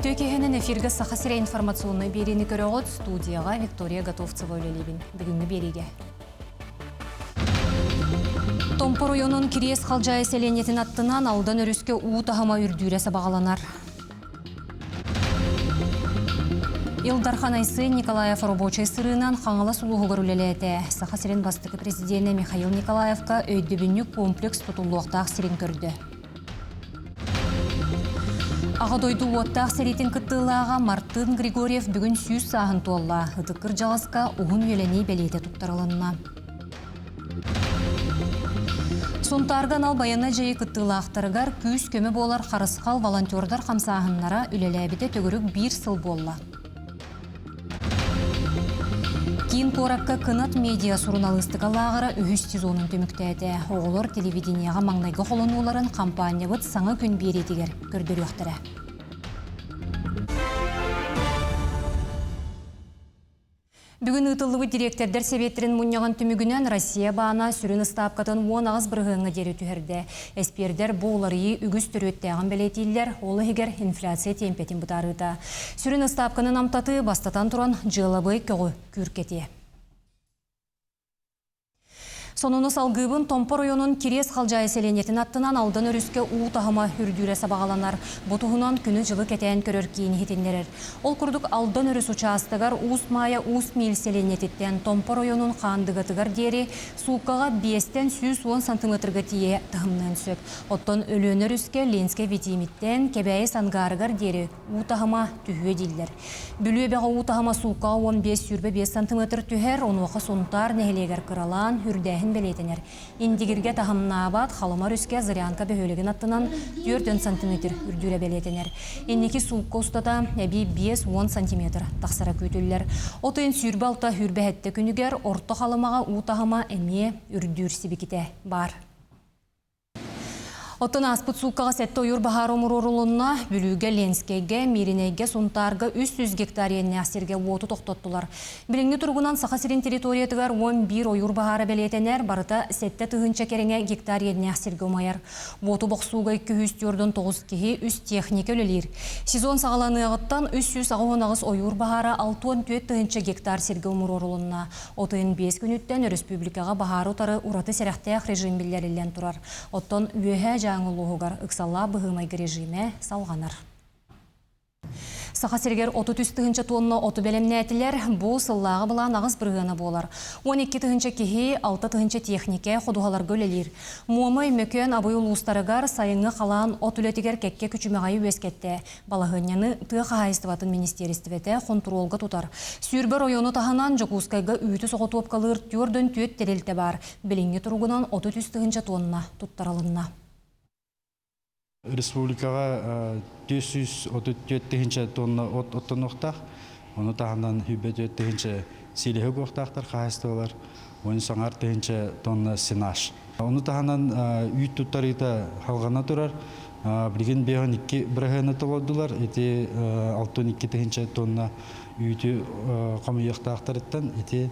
Көтөкехенен эфирге сахасыра информационный берени көрөгөт студияға Виктория Готовцева өлелебин. Бүгінгі береге. Томпор ойонун кирес қалжай селенетін аттынан алдан өріске уутахама үрдүйресі бағаланар. Илдархан Айсы Николаев рабочий сырынан қаңала сулуғы көрілелеті. Сахасырен бастықы президенті Михаил Николаевка өйдебінні комплекс тұтулуқтақ сирен көрді. Ағадойду оттақ сәретін күттілаға Мартын Григорьев бүгін сүйіз сағын туалла. Үтіккір жаласқа ұғын елені бәлейті тұттарылынна. Сонтарған ал баяны жайы күттілақтарығар күйіз көмі болар қарысқал волонтердар қамсағынлара үлеләбіде төгірік бір сыл болла. Кейін қораққа қынат медиа сұрыналыстыға лағыра үхіс сезонын төміктәді. Оғылыр телевиденияға маңнайғы қолынуларын компаниявыд саңы күн беретігер көрдір өқтірі. Бүгін ұтылығы директордар себеттерін мұнияған түмігінен Россия бағана сүрін ұстапқатын 10 ағыз бірғыңы дері түхірді. Әспердер боларыйы үгіз түреттеғін бәлетейлер, олы егер инфляция темпетін бұтарыда. Сүрін ұстапқының амтаты бастатан тұран жылабы көғі күркеті. Сонуны салгыбын Томпор ойонун кирес қалжай селенетін аттынан алдан өріске уутахыма үрдүйресі бағаланар. Бұтығынан күні жылы кетен көрір кейін хетендерер. Ол күрдік алдан өріс участығар уст мая уст мил селенететтен Томпор ойонун қандығытығар дері суқаға 5-110 сантиметрға тие тахымнан сөк. Оттон өлөн өріске ленске витимиттен кебәйі сангарығар дері уутахыма түхе дейлер. Бүлі бәға уутахыма суқа 15-5 сантиметр түхер, онуақы сонтар нәхелегер қыралан үрдәхін белетенер. Индигирге тахымна абат халымар үске зырянка бөхөлігін аттынан 4 сантиметр үрдүре белетенер. Еннеки суыққа ұстата әбі 5-10 сантиметр тақсара көтілілер. Отын сүйірбі алта хүрбәхетті күнігер орта халымаға уутахыма әме үрдүр сибекете бар. Оттан аспыт суққаға сәтті ойыр бағар омырорылынна бүліге ленскеге, меринеге, сонтарға 300 гектар енне асерге оты тоқтаттылар. Біліңгі тұрғынан Сахасырин территориятығар 11 ойыр бағары бәлетенер, барыта сәтті тұғынша кереңе гектар енне асерге омайыр. Оты боқсуға 204-9 кеге үз техника өлелер. Сезон сағаланы ағыттан 300 ағығынағыз ойыр бағары 64 тұғынша гектар серге омырорылынна. Отын 5 күніттен республикаға бағары ұтары ұраты сәрәқтәқ режим білдерілен тұрар. Оттан өйе жаңылуғығар ұқсала бұғымайғы режиме салғанар. Сахасергер 30 тонна оты бәлемне әтілер бұл сыллағы бұлан ағыз бірғаны болар. 12 кеге 6 технике құдуғалар көлелер. Муамай мөкен абой ұлыстарығар сайыңы қалан от үлетігер кәкке күчімеғайы өскетті. Балағыняны тұға хайыстыватын министерістіветі контролға тұтар. Сүйірбір ойоны тағынан жоқұскайға үйті соғытуып қалыр түрден түйет терелті бар. Біліңге тұрғынан 30 тонна тұттаралынна. Республикаға 234 тонна оттан оқтақ, оны тағынан хүбет 4 селігі оқтақтар қағыстығылар, оны соңар 4 тонна сенаш. Оны тағынан үй тұттарыда қалғана тұрар, білген бейған 2 бірғаны тұладылар, әте 6-2 тонна үйті қамы еқтақтарыттан, әте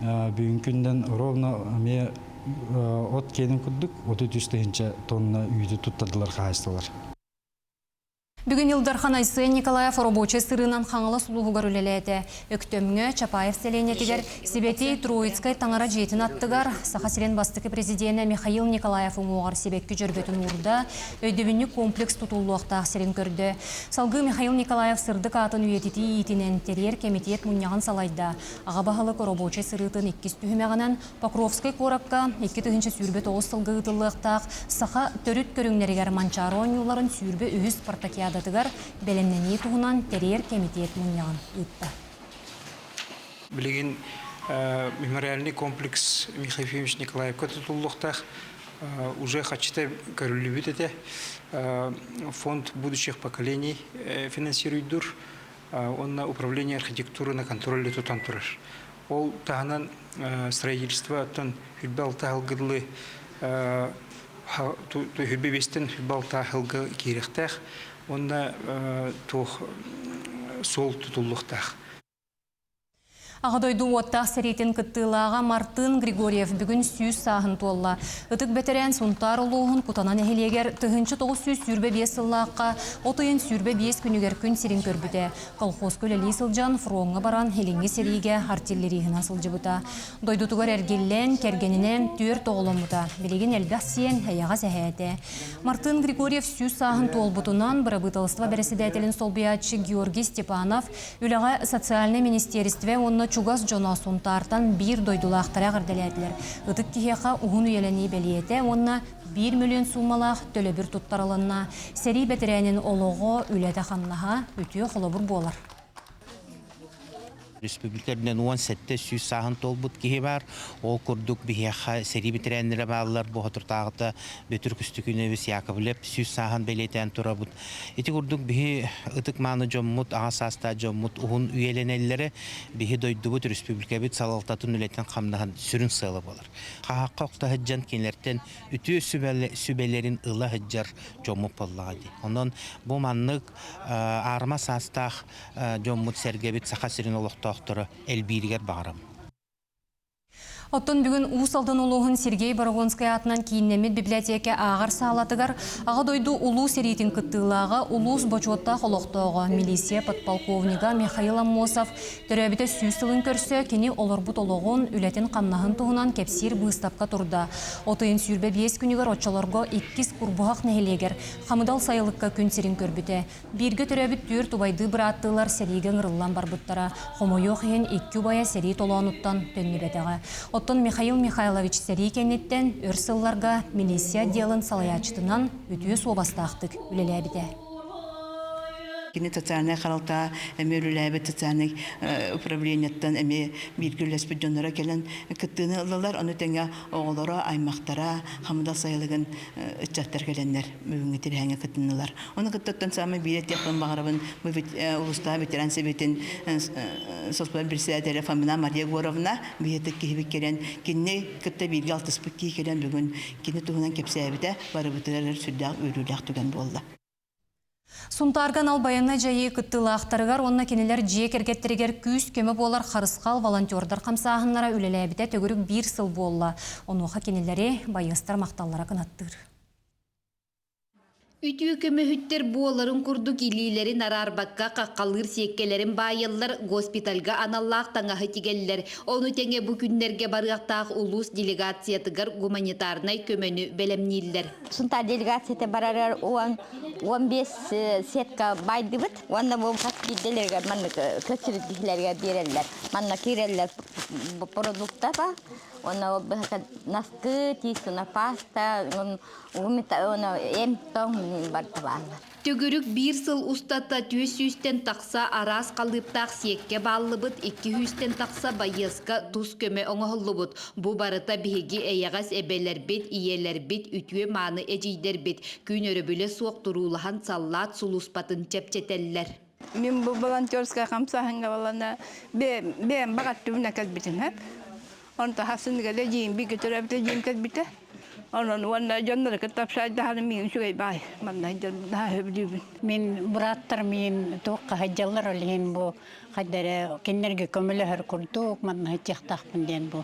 бүгін күнден ровна ме от кенін күрдік, 30 тонна үйді тұттадылар қағыстылар. Бүгін Илдархан Айсы Николаев рабочий сырынан қаңылы сұлуғығар үлеләді. Өктөміңі Чапаев селенетігер себеті Троицкай таңара жетін аттығар. Сахасырен бастықы президенті Михаил Николаев ұңуғар себеккі жүрбетін ұрда өйдебінні комплекс тұтулуақтақ сірін көрді. Салғы Михаил Николаев сырдық атын үйететі етінен терер комитет мұнияған салайда. Аға бағылық рабочий сырытын 2 түхімеғанан Покровскай қораққа 2 сүрбе 9 сылғы ұтылықтақ саха төріт көріңнерігер манчаron юларын сүрбе үйіз Спартакиада датыгар белемнени тугунан терьер комитет муньян итта. Билеген мемориальный комплекс Михаил Ефимович Николаевка тутуллуктах уже хочет королевить это. Фонд будущих поколений финансирует дур. Он на управление архитектуры на контроле тутантураж. Ол таган строительство тон хибалта алгыдлы хибевестен хибалта алгы кирехтах. Онда сол тутуллуктах. Ағадойду оттақ сәретін кыттылаға Мартын Григорьев бүгін сүйіз сағын туолла. Үтік бәтерән сұнтар ұлуғын кутанан әхелегер тұхынчы 900 сүрбе 5 сыллаққа, отойын сүрбе 5 күнігер күн сирин көрбіде. Колхоз көлі сылжан фронға баран хелінге сериге артиллерийін асылжы бұта. Дойдутугар әргеллен, кергенінен түйір тоғылым бұта. Білеген әлбәқ сиен әяға сәхәті. Мартын Григорьев сүйіз сағын туол бұтынан бұрабытылыства бәресідәтелін солбиятчы Георгий Степанов үліға социальный министерстве онна чугас жона сұнтартан бір дойдулақтара ғырдаләділер. Үтік кихеқа ұғын үйелені бәлиеті онна 1 миллион сумалақ төлі бір тұттарылынна. Сәрі бәтірәнін олығы үләді қаннаға үтіе қолыбыр болар. Республикаларынан 17 сүйіз сағын толбут кеге бар. Ол күрдік бігеға сәрі бітірәнлері бағылар бұғы тұртағыта бөтір күстікінебіз Яковлеп сүйіз сағын бәлетен тұра бұд. Еті күрдік бігі ұтық маңы жоммут, ағасаста жоммут, ұғын үйеленелері бігі дойды бұд республика біт салалтатын үлеттен қамдаған сүрін сылы болар. Қағаққа ұқта хыджан кенлерден үті сүбелерін ұлы хыджар жоммут боллағады. Ондан бұл маңнық арма састақ жоммут сәргебет сақа сірін олықта Эльбиргер бағарым. Оттон бүгін Усалдан улуғын Сергей Барагонская атынан кейіннемет библиотеке ағар сағалатығар, аға дойду улу серейтін кыттылаға улус бочуатта қолықтауға милисия подполковнига Михаил Аммосов төрәбіті сүйсілін көрсе, кені оларбут олығын үлетін қамнағын тұғынан кепсир бұғыстапқа тұрда. Отайын сүрбе 5 күнігер отчаларға 2 күрбұғақ нәхелегер, қамыдал сайылыққа күн серін көрбіті. Бірге төрәбіт түйір тубайды бір аттылар серейген ғырылан барбыттара. Хомойоқ ең 2 бая серей толуануттан төнні бәтіға. Оттон Михаил Михайлович сәрей кенеттен өрсылларға милисия делін салаячтынан өтіе суабастақтық үлеләбіде. Кини социальный харалта эмелүләбе социальный управлениеттен эме биргүләс бүдөннәре келен кыттыны ыллар аны теңә оголора аймактара хамда сайылыгын ичаттар келеннер бүгүнге тирәңе кыттынылар. Аны кыттыттан самы билет япын багырыбын бу улуста ветеран себетин соцпа председателе Фамина Мария Горовна биетек кебек келен кинне кытта билге алтыспыкки келен бүгүн кине тугунан кепсәбите барыбытылар сүддәк өрүләк түгән булды. Сунтарган албайына жайы кыттылақтарығар, онна кенелер жек әргеттерігер күз көмі болар қарысқал волонтердар қамсағынлара үлеләбіде төгірік 1 сыл болла. Онуға кенелері байыстар мақталлара қынаттыр. Үтүү көмөһүттер буоларын курдук илилерин арарбакка каккалыр сиеккелерин байыллар госпитальга аналлаах таңаһы тигеллер. Ону теңе бу күннерге барыактаах улус делегациятыгар гуманитарнай көмөнү белемниллер. Сунта делегацияте барарар 15 сетка байдыбыт. Онда бу хоспиталерге манны көчүрүлөргө берелер. Манна кирелер продукта ба. Она наскы, тисуна паста, она эмтон бартвала. Төгүрүк 1 сыл устата 200-тен тақса арас қалыптақ секке баллыбыт, 200-тен тақса байыска туз көмө оңғылыбыт. Бу барыта биһиги эйягас эбелер бет, иелер бет, ütüе маны эжейдер бет. Күн өрөбүле суок турулахан саллат сулуспатын чепчетеллер. Мен бу волонтерская камсахынга балана бем багат түбүнө келбитин хеп. Онта хасынга да жийин биги төрөбүтө жийин келбите. Онон ванда жоннор кытап шайда ханы мен шугай бай. Манда да хөбүлүбүн. Мен браттар мен тоққа хаджалар олен бу хаддары кеннерге көмөлөр курдук манда хатяктакпын ден бу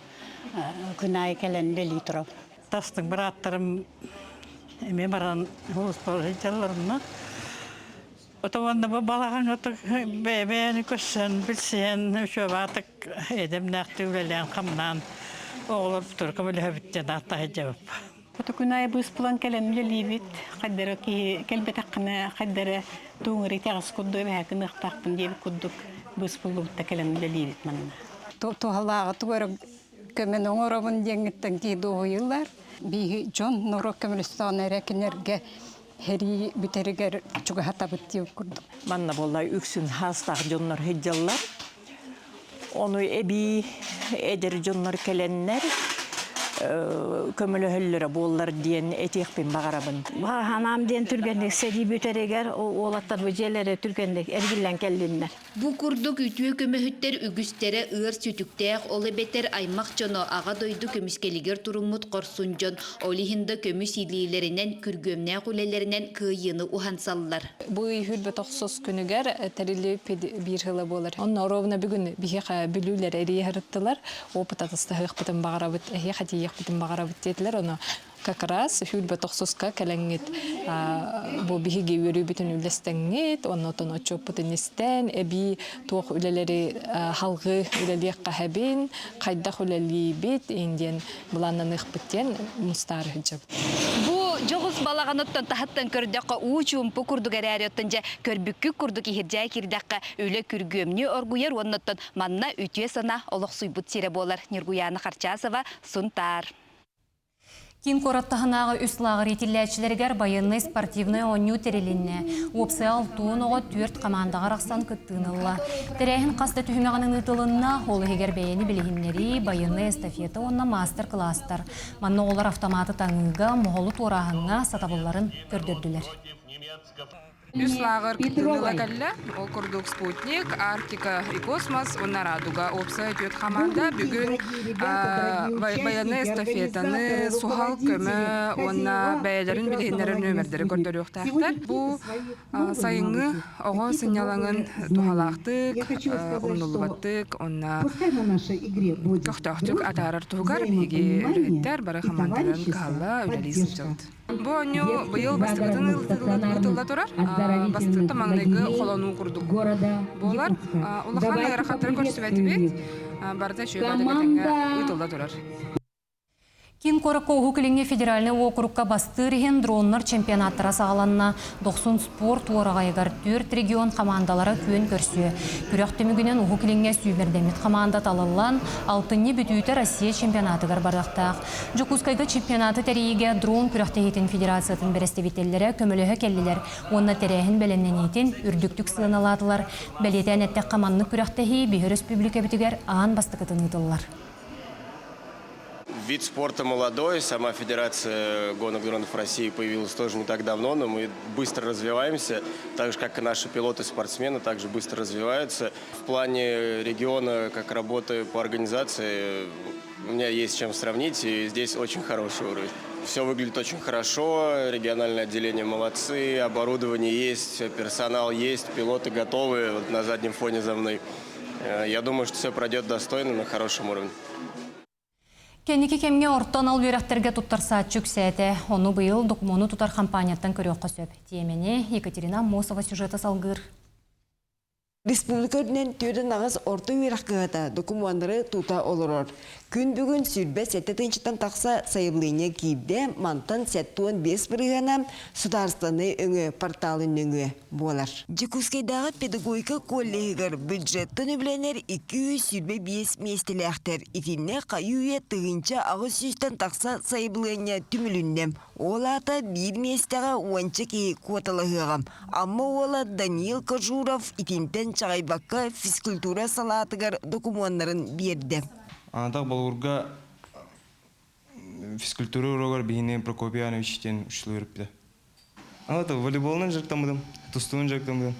күнай келен бели туруп. Тастың браттарым эме баран хоспитал хаджаларына. Отованда бу балаган оток бебени көсөн билсен шо батык эдем нактылелен камнан оглор туркы билебитте дата хажап. Отокунай бус план келен лелибит хаддары ки келбетакны хаддары туңри тагыс кудду бәкин ыктакпын деп куддук бус булукта келен лелибит манна. Тухалага тугөр көмен оңоробун деңиттен ки доюлар би жон норок көмөлстан эрекенерге Heri biterger çok hata bitti kurdum. Manna bollay üksün hastaq jonlar hejjallar. Onu ebi eder jonlar kelenler. көмөлөһөллөрө боллар диен этиекпин багарабын. Ханам ден түргендек сери бүтерегер олаттар бүжелері түргендек эргиллен келдиннер. Бу курдук үтүө көмөһүттер үгүстері ыр сүтүктеэх олы бетер аймак жоно ага дойду көмүскелигер туруммут корсун жон олихинда көмүс илийлеринен күргөмнэ кулелеринен кыйыны ухансаллар. Бу хүрбө токсос күнүгер терили бир хыла болар. Онно ровна бүгүн биха билүүлер эри харыттылар. Опытатыста хыкпытын багарабыт, хати якпытын багарабыт детилер. Оно как раз хүрбө токсоска келеңит бу биһиги өрү бүтүн үлестеңит, оннотон очопутын истен, эби туох үлелери халгы үлелиек кахабин, кайда үлели бит, инден буланнан ыхпыттен мустар хыжап. Бу жогус балаганоттон тахаттан көрдөккө уучум пукурдук эрәрөттөнжө көрбүккү курдук ихиржай кирдакка үлө күргөмнү оргуяр онноттон манна үтүе сана олоксуйбут сире болар. Ниргуяна Харчасова, Сунтар. Кин кораттаханағы үслағыр етілләтшілергер байынны спортивный оню терелінне. Опсы алтуын оға 4 командаға рақсан күттіңілі. Тәрәйін қасты түхімеғанын ұтылынна олы егер бәйені білігіннері байынны эстафета онна мастер-кластар. Манны олар автоматы таңыға, мұғылы турағыңа сатабыларын көрдірділер. Үслағыр күттіңілі кәлі, ол күрдік спутник, Арктика и космос, онна радуга. Опсы өтет хаманда бүгін баяны эстафетаны сухал көмі, онна бәйлерін білгендерін өмірдері көрдері өқтақтар. Бұл сайыңы оғы сынялаңын тухалақтық, ұмнулыбаттық, онна көқтақтық атарар туғар бейге үлгеттер бары хамандарын қағала үлелі сылжалды. Бұл өне бұйыл бастығытын ұтылда тұрар, бастығы тамаңнайғы қолану құрдық. Болар, ұлыққан ағырақаттарын көрсібәті бет, барда шөбәді бәтінгі ұтылда тұрар. Кин коракка ухукилинге федеральный округка бастырыхен дроннар чемпионаттара сағаланна 90 спорт уорағайгар 4 регион командалары күйен көрсі. Күряқтымігінен ухукилинге сүйбердемет команда талалан 6-ні бүтүйті Россия чемпионатыгар бардақтақ. Жокускайга чемпионаты тәрейге дрон күряқтығетін федерациятын берестевителлері көмілігі келділер. Онна тәрейін бәленненетін үрдіктік сығыналадылар. Бәлетен әттек командны күряқтығы бейі республика бітігер аан бастықытын ұтылылар. Вид спорта молодой, сама Федерация гонок дронов России появилась тоже не так давно, но мы быстро развиваемся, так же, как и наши пилоты-спортсмены, также быстро развиваются. В плане региона, как работы по организации, у меня есть с чем сравнить, и здесь очень хороший уровень. Все выглядит очень хорошо, региональное отделение молодцы, оборудование есть, персонал есть, пилоты готовы, вот на заднем фоне за мной. Я думаю, что все пройдет достойно, на хорошем уровне. Кенники кемге ортон ал бүйрәктерге туттарса чүксәте, оны быйыл документу тутар компанияттан көрөк көсөп. Тиемене Екатерина Мосова сюжеты салгыр. Республикаден түрден ағыз орты үйраққығата документтары тута олырыр. Күн бүгін сүрбе сәттетіншіттен тақса сайыблыйне кейбде мантан сәттуын 5 біргана сударстаны өңі порталын өңі болар. Жекускайдағы педагогика коллегер бюджеттін өбіленер 205 местелі әқтер. Итінне қайуе тұғынша ағыз сүстен тақса сайыблыйне түміліннем. Олата бір местеға уанчы кей куаталығығам. Амма ола Даниил Кожуров итинтен чағайбаққа физкультура салатығар документтарын берді. Анатақ балғырға физкультура урогар бейіне Прокопияновичтен ұшылы өріпті. Анатақ волейболынан жақтамыдым, тұстуын жақтамыдым.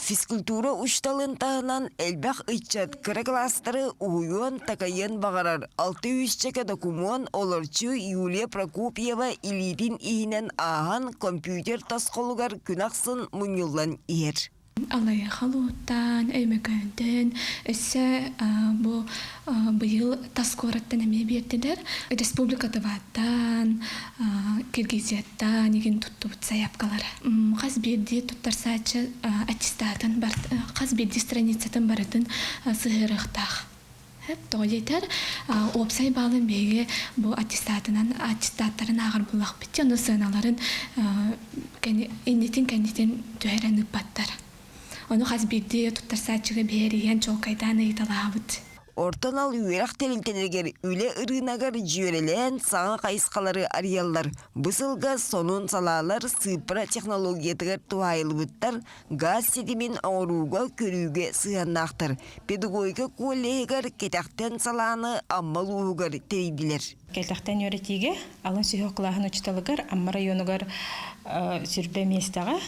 Физкультура ұшталын тағынан әлбәқ ұйтчат кірі кластары ұйуан тақайын бағарар. 600 чеке документ оларчы Юлия Прокопьева илетін иінен аған компьютер тасқолығар күнақсын мұнылан ер. Алай халуттан, әймекөнден, өсі бұйыл таскораттан әме берділер. Республикада ваттан, Киргизияттан, еген тұтты бұтса япқалары. Қаз берді тұттарсачы аттестатын, қаз берді страницатын баратын сығырықтақ. Тоғайтар, опсай балын беге бұл аттестаттарын ағыр бұлақ бітті, оны сығыналарын кәндетен түхәрәніп баттар. Оны қаз берді тұттарсачығы береген чоқайдан ұйталауыд. Ortanal üyerak teliltelергер üle ırınagar jörelen sağa kayıskaları arayallar. Bısılga sonun salalar sıpra teknologiyatıgar tuayılıbıttar gaz sedimin oruga körüge sığannaktır. Pedagogika kollegar ketakten salağını ammaluğugar teriydiler. Keltakten yöretige alın sühöklahın uçtalıgar amma rayonугар sürbe mestaga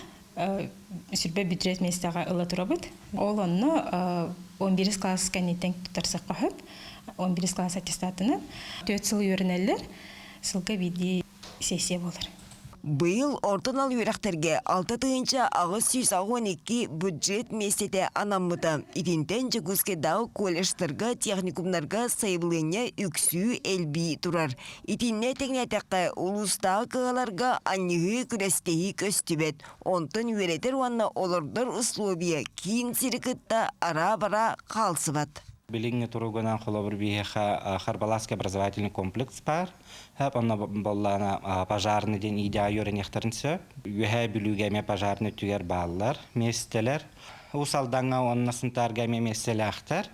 sürbe büdret mestaga ıla turabıt. Olanı 11 klass kaniten tutarsak kahıp 11 klass attestatını 4 yıl yöreneller sılga bidi sessiya bolur. Быйыл ортанал юрактерге 6-тыгынча агыс 112 бюджет местете анаммыта. Итинтен Жакуске дау колледжтарга, техникумнарга сайбылыня үксүү элби турар. Итинне тегнетекке улустағы кыгаларга аннығы күрестеги көстүбет. Онтын юретер уанна олордор условия кийин сирикытта ара-бара қалсыбат. Билинге туругунан холобур биеха Харбаласский образовательный комплекс бар. Хап анна боллана пожарный день идея йоренехтеринсе. Юхэ билугеме пожарный түгер баллар, местелер. Усалданга оннасынтаргеме местелахтар.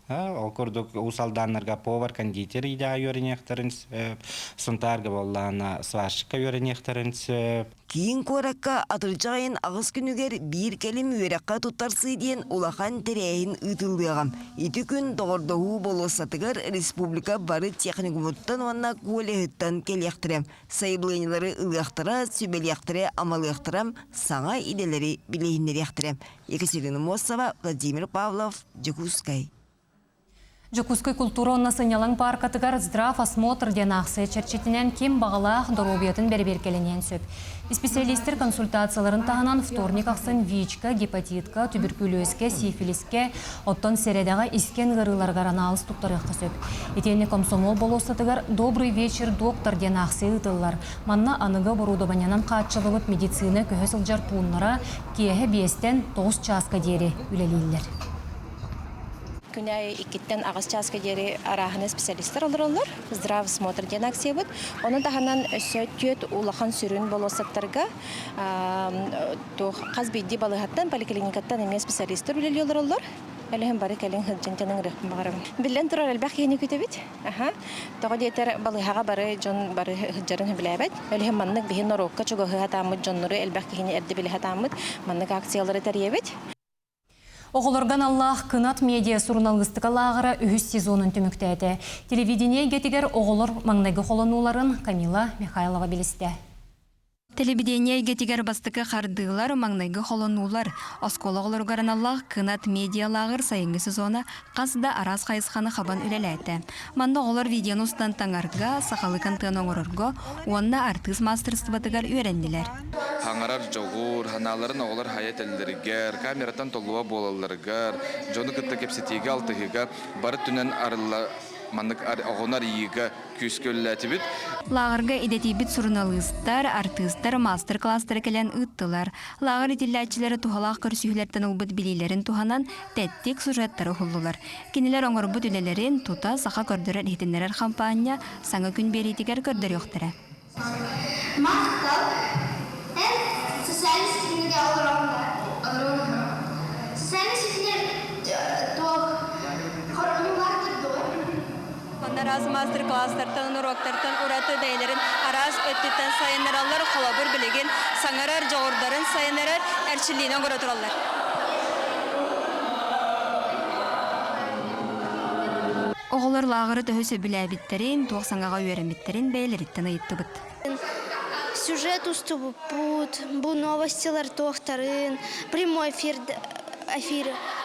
Окурдук усалданнарга повар кондитер идея йоренехтеринсе. Сынтарга боллана сварщика йоренехтеринсе. Кийин коракка атырчайын агыс күнүгер бир келим үйракка туттарсы диен улахан терейин ытылдыгам. Ити күн тоғырдоғу болосатыгар республика бары техникумуттан ванна колехыттан келектірем. Сайблынылары ылықтыра, сүбелектіре, амалықтырам, саңа иделері билейінлеректірем. Екатерина Мосова, Владимир Павлов, Жакускай. Жакускай культуронна сынялың паркатыгар здрав осмотр денақсы черчетінен кем бағалақ дорубиятын берберкеленен сөп. Специалистер консультацияларын тағынан вторник ақсын ВИЧ-ка, гепатитка, туберкулезке, сифилиске, оттон середаға искен ғырыларға раналыс тұқтарыққа сөп. Етені комсомол болосатыгар добрый вечер доктор денақсы ұтылар. Манна анығы борудованянан қатшылығыт медицина көхесіл жар туынлара киэхе бестен 9 часка дері үлелейлер. Күнәй иккеттен ағыз часка дері арахыны специалистер олар. Здрав смотр ден аксиябыт. Оны тағанан сөттет улахан сүрін болосаттарға қаз бейді балығаттан, поликлиникаттан еме специалистер үлелі олар. Әліхін бары кәлін хыджантаның рықпын бағарым. Білден тұрар әлбәқ ені көтебет. Тоғы дейтер балығаға бары жон бары хыджарын біләбет. Әліхін маннық бейін орокка чуғығы хатамыд, жонныры әлбәқ кейіні әрді білі хатамыд, маннық акциялары тәребет. Оғылырған Аллах кынат медиа сурналғыстыға лағыра үхіс сезонын түміктәді. Телевидение гетігер оғылыр маңнайғы қолануларын Камила Михайлова білісті. Телевидение гетигер бастыкы қардығылар маңнайғы холонулар. Оскологылар гараналлах кынат медиалагыр сайынғы сезона қасыда арас қайысқаны қабан үлеләйті. Манда олар видеонустан таңарға, сақалы кантын оңырырға, онна артыс мастерстватыгар үйренділер. Хаңарар жоғыр, ханаларын олар хаят әлдіргер, камератан толуа болаларгар, жоны кытта кепсетеге алтығыға, бары түнен арылла маннык оғонар иігі күскөлләті бит. Лағырға идетибит сурналыстар, артыстар, мастер-класстар келен ұттылар. Лағыр итилләтчілері тухалақ көрсүйілерден ұлбыт білейлерін туханан тәттік сюжеттары құлдылар. Кенелер оңыр бұт үлелерін тута сақа көрдірер етінлерер кампания саңа күн беретігер көрдір yoқтыры. Араз мастер-класстардан, уроктардан ураты дейлерин араз өттіттен сайыныралар, қолабыр білеген саңарар жоғырдарын сайынырар әршілігінен көрі тұралар. Оғылар лағыры төхөсі біләбіттерін, тоқсаңаға өйеріміттерін бәйлеріттен айытты бұд. Сюжет уступы пут, бұл новостилар тоқтарын, прямой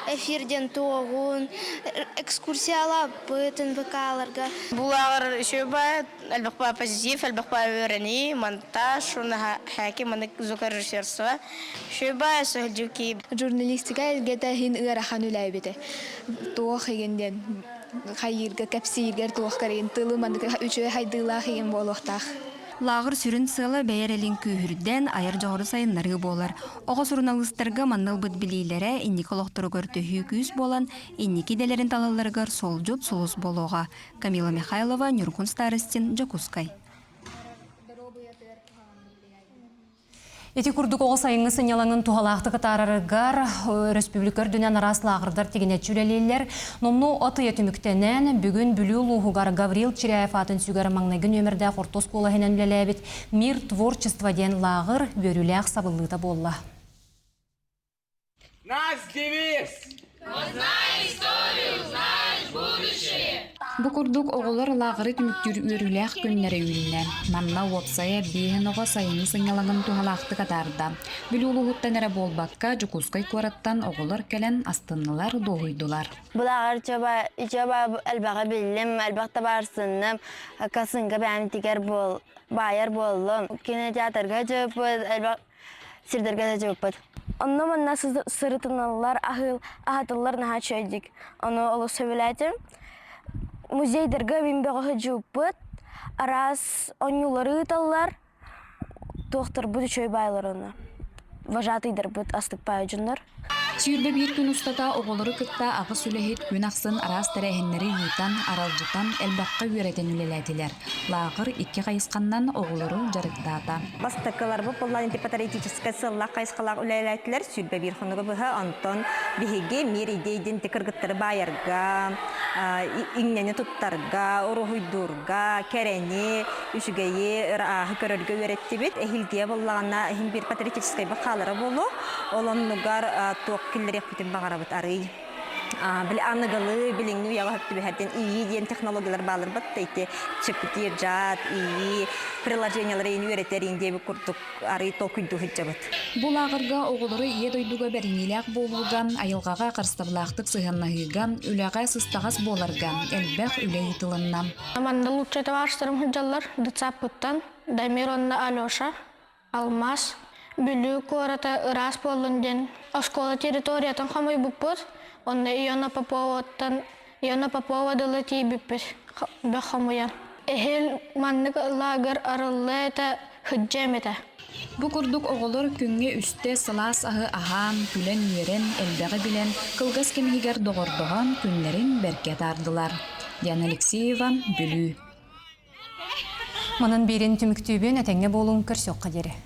эфирден тоғын, экскурсиялар бұтын бұқаларға. Бұл ағыр үші бай, әлбіқпа позитив, әлбіқпа өрені, монтаж, оны хәке мұны зүкір режиссерсі. Үші бай, сөйлдіукі. Журналистика әлгеті хин ұғарахан үләй беті. Тоқ егенден, қайырға, кәпсейіргер тоқ қарайын, тылы мандық үші хайдылақ еген болуқтақ. Лағыр сүрін сылы бәйерелін күйірден айыр жоғыры сайынларғы болар. Оға сұрыналыстарға манныл бұд білейлері иннік олықтыры көрті хүйкүйіз болан, иннік иделерін талаларығар сол жұт сұлыс болуға. Камила Михайлова, Нюркун Старостин, Жакускай. Эти курдук оғыл сайыңы сынялаңын тухалақты кытарарыгар республикар дүнен араслағырдар тегіне чүрелейлер. Номну оты етіміктенен бүгін бүлі луғығар Гаврил Чиряев атын сүгар маңнайгын өмірді қортос қолағынан үлеләбет мир творчество ден лағыр бөріләқ сабылыта болла. Наш девиз! Узнай историю, знаешь будущее! Бу курдук оголор лагыры түмүктүр үрүлэх күннәре үйүннән. Манна уопсая биһенога сайыны сыңалагын тугалаакты катарда. Бүлүүлугуттан эре болбакка жукускай куараттан оголор келен астыннылар доойдулар. Булагар чаба элбага биллим, элбакта барсынным, касынга бәмтигер бол, байыр боллым. Кинотеатрга жөпөт, элбак сирдерге да жөпөт. Онно манна сырытыналар, ахатылар наха чөйдик. Оны олу сөбеләтим. Музейдерге бимбеға жөпөт, арас онюлары таллар, доктор бұды чөй байлар оны. Вожатыйдер бұд астык бай жүнлар. Сүйірбе бір күн ұстата оғылыры күтті ағы сүлехет күн ақсын арас тәрәхінлері ютан, аралжытан әлбаққа үйретен үлеләділер. Лағыр икі қайысқаннан оғылыры жарықтата. Бастықылар бұл болан патриотический сыллақ қайысқалақ үлеләділер. Сүйірбе бір күнгі бұғы Антон бігеге мер идейден текіргіттері байырға, иңнені тұттарға, ұрығыйдырға, кәрәне, үшігейе, ағы көрерге өретті бет. Әхілдия болағына бір патриотический бұқалары болу. Олоннығар тоқ киллерек бүтін бағарабыт арый. Біл анығылы, біліңні ұяғы хөпті бәхәрден ии ден технологиялар балыр бұт дейті. Чөпітер, жат, ии, приложениялар ені өретерін дебі күрдік арый тоқ күлді хүтчі бұт. Бұл ағырға оғылыры ие дойдуға бәрінелек болуған, айылғаға қарыстабылақтық сығаннағыған, үләға сыстағас боларған, әлбәқ үлі етіліннан. Аманда лучший товарищарым хыджалар, Дыцаппыттан, Дамир онна Алёша, Алмаз, Бүлі кората ырас болунден, оскола территориятан хамай бұппыт, онна Иона Попова дылы тей бүппіт, бі хамуян. Эхел маннык лагер арылы әті хүджем әті. Бу курдук оголор күнгө үсте сылас ахы ахан, күлен ерен, элбәғы билен, кылгас кемигер доғордоған күнлерин беркет ардылар. Диана Алексеева, Бүлі. Манын берін түміктөбен әтәңе болуын көрсөк қадері.